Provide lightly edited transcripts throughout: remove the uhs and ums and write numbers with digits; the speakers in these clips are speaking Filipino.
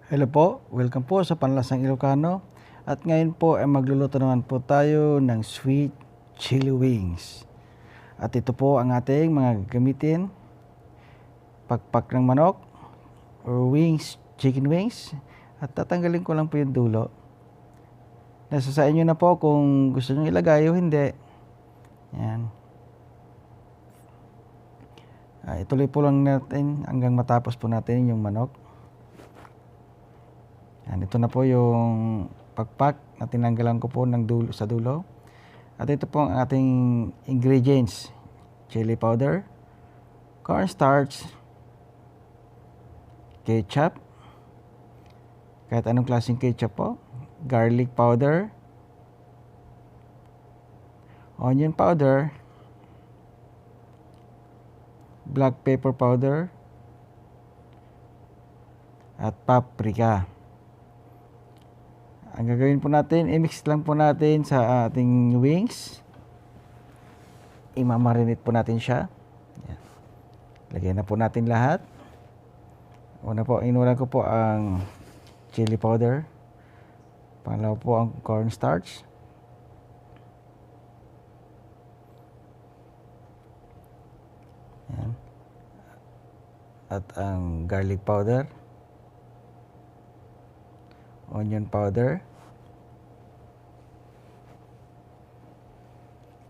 Hello po, welcome po sa Panlasang Ilocano. At ngayon po ay magluluto naman po tayo ng sweet chili wings. At ito po ang ating mga gagamitin. Pakpak ng manok or wings, chicken wings. At tatanggalin ko lang po yung dulo. Nasa sa inyo na po kung gusto nyo ilagay o hindi. Yan. Ituloy po lang natin hanggang matapos po natin yung manok. Yan, ito na po yung pakpak na tinanggalan ko po ng dulo, sa dulo. At ito po ang ating ingredients. Chili powder, cornstarch, ketchup, kahit anong klaseng ketchup po, garlic powder, onion powder, black pepper powder, at paprika. Ang gagawin po natin, i-mix lang po natin sa ating wings. Imamarinate po natin siya. Yan. Lagyan na po natin lahat. Una po, inulan ko po ang chili powder. Pangalawa po ang cornstarch. Yan. At ang garlic powder. Onion powder.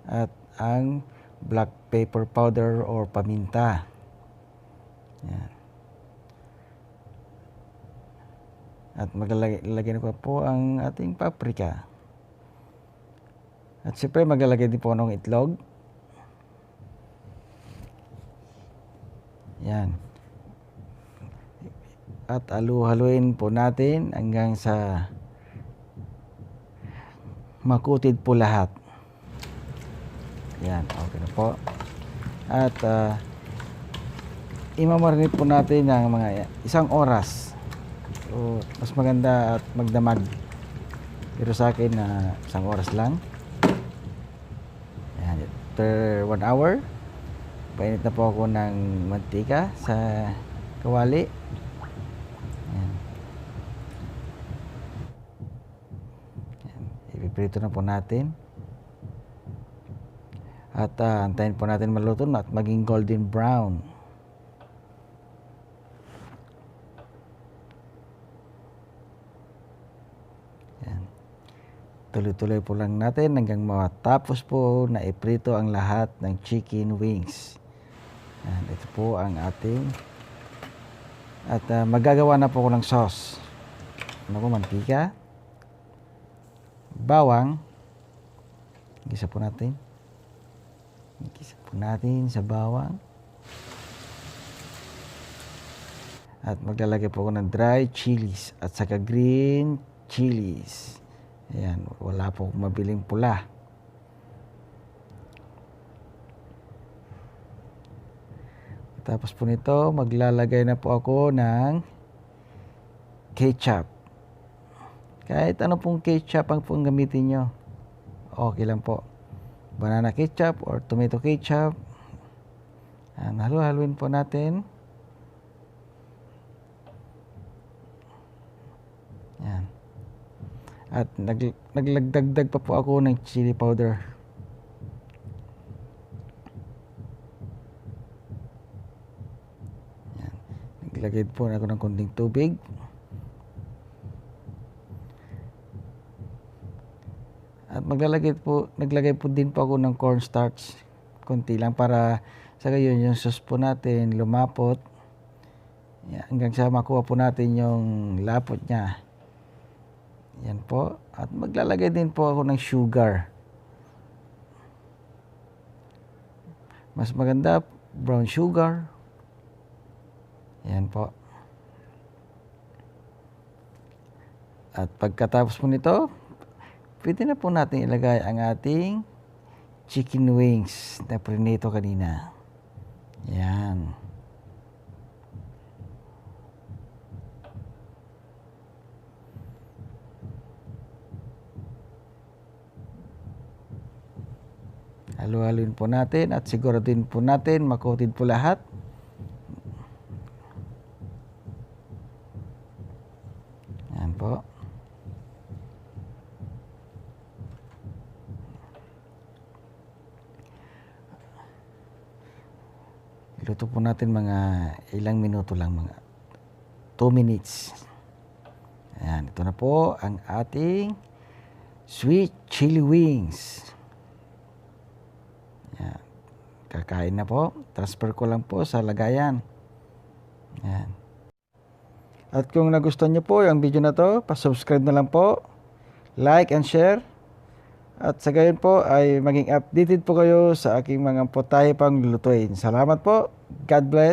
At ang black pepper powder or paminta. Yan. At maglalagay ko po ang ating paprika. At siyempre maglalagay din po ng itlog. Yan. At halu-haluin po natin hanggang sa makutid po lahat. Yan, okay na po. At imamarinate po natin ng mga 1 oras. So, mas maganda at magdamag. Pero sa akin na 1 oras lang. Yan, after 1 hour, painit na po ako ng mantika sa kawali. Yan. Yan. Ipiprito na po natin. At antayin po natin maluto na at maging golden brown. Yan. Tuloy-tuloy po lang natin hanggang matapos po na iprito ang lahat ng chicken wings. Yan. Ito po ang ating. At magagawa na po ko ng sauce. Ano po, mantika, bawang. Gisa po natin. Gisa po natin sa bawang. At maglalagay po ako ng dry chilies at saka green chilies. Ayan, wala po mabiling pula. Tapos po nito, maglalagay na po ako ng ketchup. Kahit ano pong ketchup ang pong gamitin nyo, okay lang po. Banana ketchup or tomato ketchup. Halu-haluin po natin. Yan. At naglagdagdag pa po ako ng chili powder. Yan. Naglagay po ako ng konting tubig. At naglagay po din po ako ng cornstarch. Konti lang para sa gayon yung sauce po natin lumapot. Yan, hanggang sa makuha po natin yung lapot niya. Yan po. At maglalagay din po ako ng sugar. Mas maganda, brown sugar. Yan po. At pagkatapos po nito, pwede na po natin ilagay ang ating chicken wings na prinito kanina. Yan. Halu-haluin po natin at siguraduhin po natin makutid po lahat. Ayan po. Iluto po natin mga ilang minuto lang, mga 2 minutes. Ayan, ito na po ang ating sweet chili wings. Ayan, kakain na po. Transfer ko lang po sa lagayan. Ayan. At kung nagustuhan niyo po yung video na to, pa-subscribe na lang po, like and share. At sa gayon po ay maging updated po kayo sa aking mga putahe pang lulutuin. Salamat po. God bless.